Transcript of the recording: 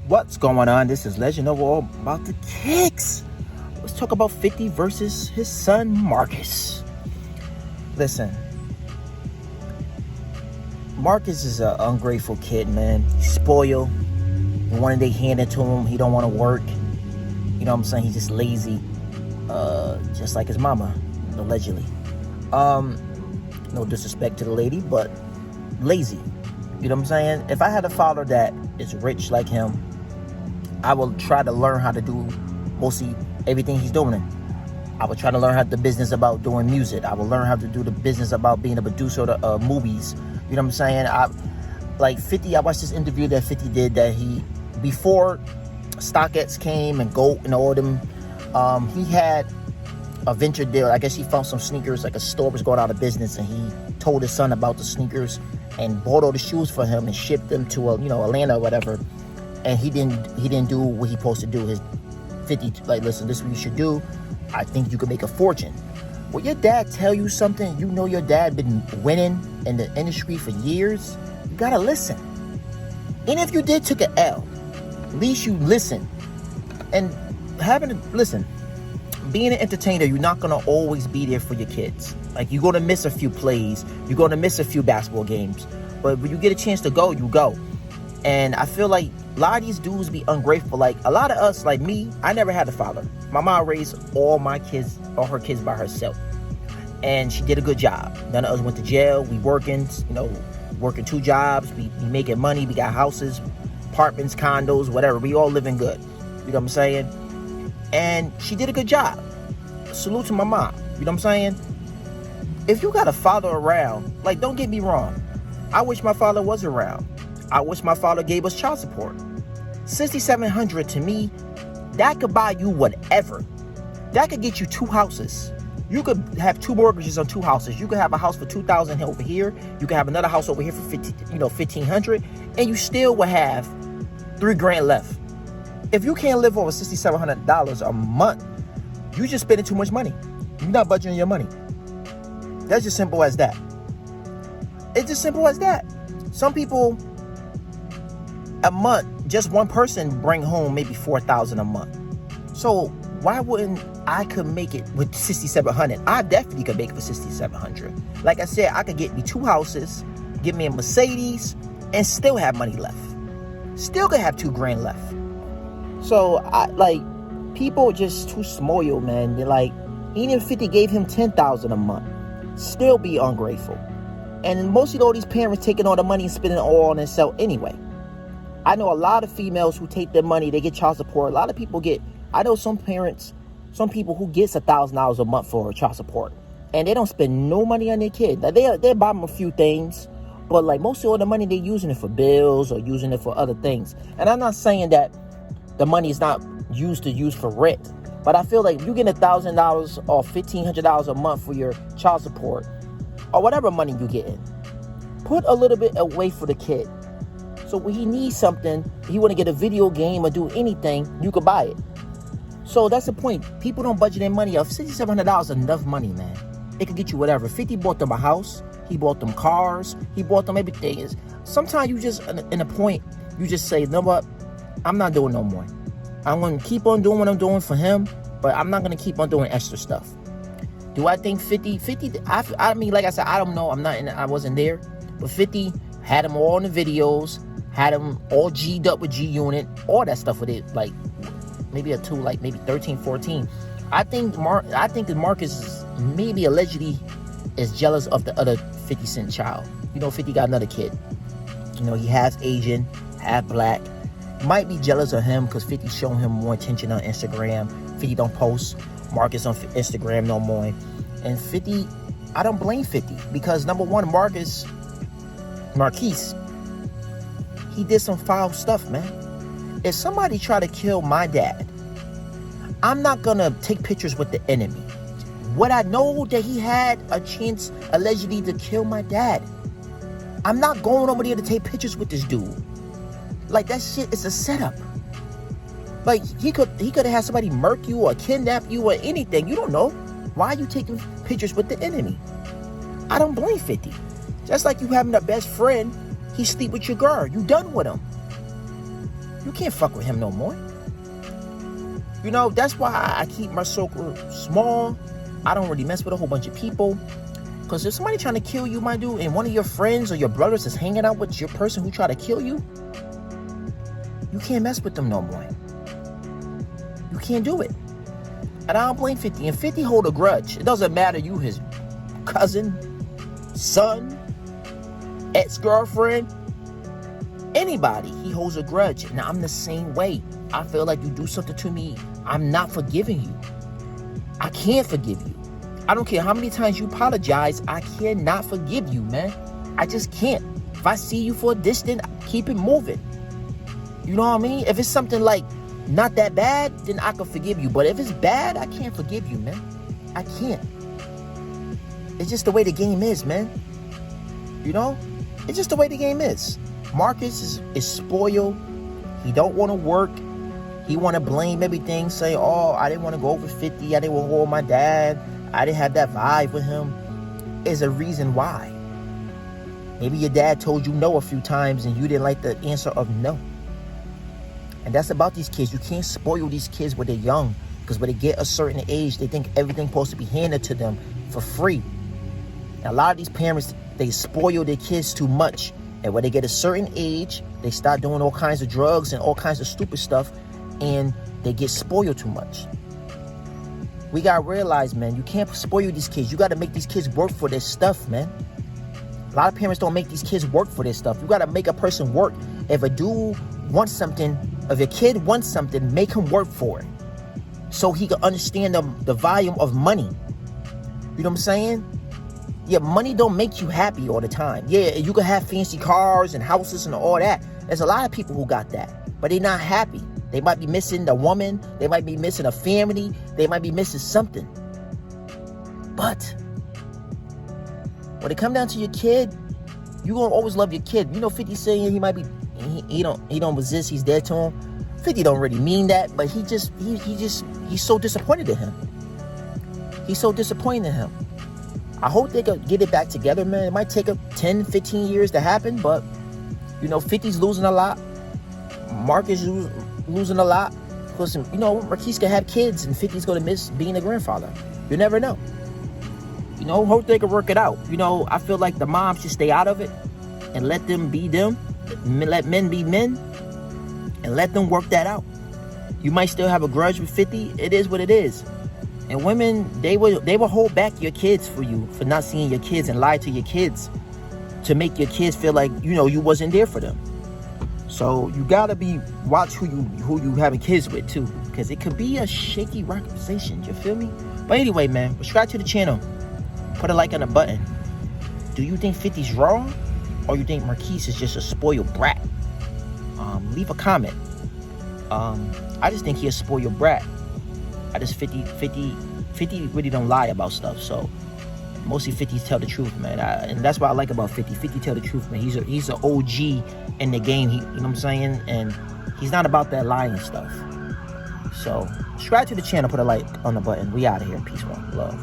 What's going on? This is Legend of All about the kicks. Let's talk about 50 versus his son Marcus. Listen, Marcus is an ungrateful kid, man. He's spoiled. One day hand it to him, he don't want to work. You know what I'm saying? He's just lazy, just like his mama, allegedly. No disrespect to the lady, but lazy. You know what I'm saying? If I had a father that is rich like him, I will try to learn how to do mostly everything he's doing. I would try to learn how the business about doing music. I will learn how to do the business about being a producer of movies. You know what I'm saying? Like 50, I watched this interview that 50 did that before StockX came and Goat and all them, he had a venture deal. I guess he found some sneakers, like a store was going out of business, and he told his son about the sneakers and bought all the shoes for him and shipped them to Atlanta or whatever. And he didn't do what he supposed to do. His 50, like, listen, this is what you should do. I think you could make a fortune. When your dad tell you something, you know your dad been winning in the industry for years, you gotta listen. And if you did took an L, at least you listen. And listen, being an entertainer, you're not gonna always be there for your kids. Like, you're gonna miss a few plays, you're gonna miss a few basketball games, but when you get a chance to go, you go. And I feel like a lot of these dudes be ungrateful. Like, a lot of us, like me, I never had a father. My mom raised all her kids by herself, and she did a good job. None of us went to jail. We working 2 jobs, we making money, we got houses, apartments, condos, whatever. We all living good. You know what I'm saying? And she did a good job. Salute to my mom. You know what I'm saying? If you got a father around, like, don't get me wrong, I wish my father was around. I wish my father gave us child support. $6,700 to me, that could buy you whatever. That could get you 2 houses. You could have 2 mortgages on 2 houses. You could have a house for $2,000 over here. You could have another house over here for $1,500, and you still would have $3,000 left. If you can't live over $6,700 a month, you just spending too much money. You're not budgeting your money. That's just simple as that. It's just simple as that. Some people, a month, just one person bring home maybe $4,000 a month. So why wouldn't I could make it with $6,700? I definitely could make it for $6,700. Like I said, I could get me 2 houses, get me a Mercedes, and still have money left. Still could have $2,000 left. So people just too spoiled, man. They're like, even if 50 gave him $10,000 a month, still be ungrateful. And most of all these parents taking all the money and spending it all on themselves anyway. I know a lot of females who take their money, they get child support. A lot of people I know some people who gets $1,000 a month for child support, and they don't spend no money on their kid. Like, they buy them a few things, but like most of all the money, they're using it for bills or using it for other things. And I'm not saying that the money is not used for rent, but I feel like if you get $1,000 or $1,500 a month for your child support or whatever money you getting, put a little bit away for the kid. So when he needs something, he want to get a video game or do anything, you could buy it. So that's the point. People don't budget their money up. $6,700 is enough money, man. It could get you whatever. 50 bought them a house. He bought them cars. He bought them everything. Sometimes you just, in a point, you just say, no, what? I'm not doing no more. I'm going to keep on doing what I'm doing for him, but I'm not going to keep on doing extra stuff. Do I think 50, I mean, like I said, I don't know. I wasn't there. But 50 had them all in the videos, had them all G'd up with G-Unit, all that stuff with it, like maybe maybe 13, 14. I think that Marcus maybe allegedly is jealous of the other 50 Cent child. 50 got another kid. He half Asian, half black. Might be jealous of him because 50 showing him more attention on Instagram. 50 don't post Marcus on Instagram no more. And 50, I don't blame 50 because number one, Marquise, he did some foul stuff, man. If somebody try to kill my dad, I'm not gonna take pictures with the enemy. What I know that he had a chance allegedly to kill my dad, I'm not going over there to take pictures with this dude. Like, that shit is a setup. Like, he could have had somebody murk you or kidnap you or anything. You don't know. Why are you taking pictures with the enemy? I don't blame 50. Just like you having a best friend, he sleep with your girl. You done with him. You can't fuck with him no more. You know, that's why I keep my circle small. I don't really mess with a whole bunch of people. Because if somebody trying to kill you, my dude, and one of your friends or your brothers is hanging out with your person who tried to kill you, you can't mess with them no more. You can't do it. And I don't blame 50. And 50 hold a grudge. It doesn't matter you his cousin, son, ex-girlfriend, anybody. He holds a grudge. Now, I'm the same way. I feel like you do something to me, I'm not forgiving you. I can't forgive you. I don't care how many times you apologize, I cannot forgive you, man. I just can't. If I see you for a distance, keep it moving. You know what I mean? If it's something like not that bad, then I can forgive you. But if it's bad, I can't forgive you, man. I can't. It's just the way the game is, man. You know? It's just the way the game is. Marcus is spoiled. He don't want to work. He want to blame everything. Say, oh, I didn't want to go over 50. I didn't want to go with my dad. I didn't have that vibe with him. There's a reason why. Maybe your dad told you no a few times and you didn't like the answer of no. And that's about these kids. You can't spoil these kids when they're young. Because when they get a certain age, they think everything's supposed to be handed to them for free. And a lot of these parents, they spoil their kids too much. And when they get a certain age, they start doing all kinds of drugs and all kinds of stupid stuff. And they get spoiled too much. We got to realize, man, you can't spoil these kids. You got to make these kids work for their stuff, man. A lot of parents don't make these kids work for their stuff. You got to make a person work. If a dude wants something, if a kid wants something, make him work for it. So he can understand the volume of money. You know what I'm saying? Yeah, money don't make you happy all the time. Yeah, you can have fancy cars and houses and all that. There's a lot of people who got that, but they're not happy. They might be missing a woman. They might be missing a family. They might be missing something. But when it comes down to your kid, you're going to always love your kid. You know, 50 saying he might be, he don't resist. He's dead to him. 50 don't really mean that, but he's so disappointed in him. He's so disappointed in him. I hope they can get it back together, man. It might take 10, 15 years to happen, but, you know, 50's losing a lot. Marcus is losing a lot. Because, you know, Marquise can have kids and 50's going to miss being a grandfather. You never know. You know, hope they can work it out. You know, I feel like the moms should stay out of it and let them be them. Let men be men and let them work that out. You might still have a grudge with 50. It is what it is. And women, they will hold back your kids for you, for not seeing your kids, and lie to your kids to make your kids feel like, you know, you wasn't there for them. So you gotta watch who you having kids with too, because it could be a shaky conversation. You feel me? But anyway, man, subscribe to the channel. Put a like on the button. Do you think 50's wrong, or you think Marquise is just a spoiled brat? Leave a comment. I just think he a spoiled brat. I just 50 really don't lie about stuff. So mostly 50s tell the truth, man. And that's what I like about 50. 50 tell the truth, man. He's an OG in the game. You know what I'm saying? And he's not about that lying stuff. So subscribe to the channel. Put a like on the button. We out of here. Peace, one love.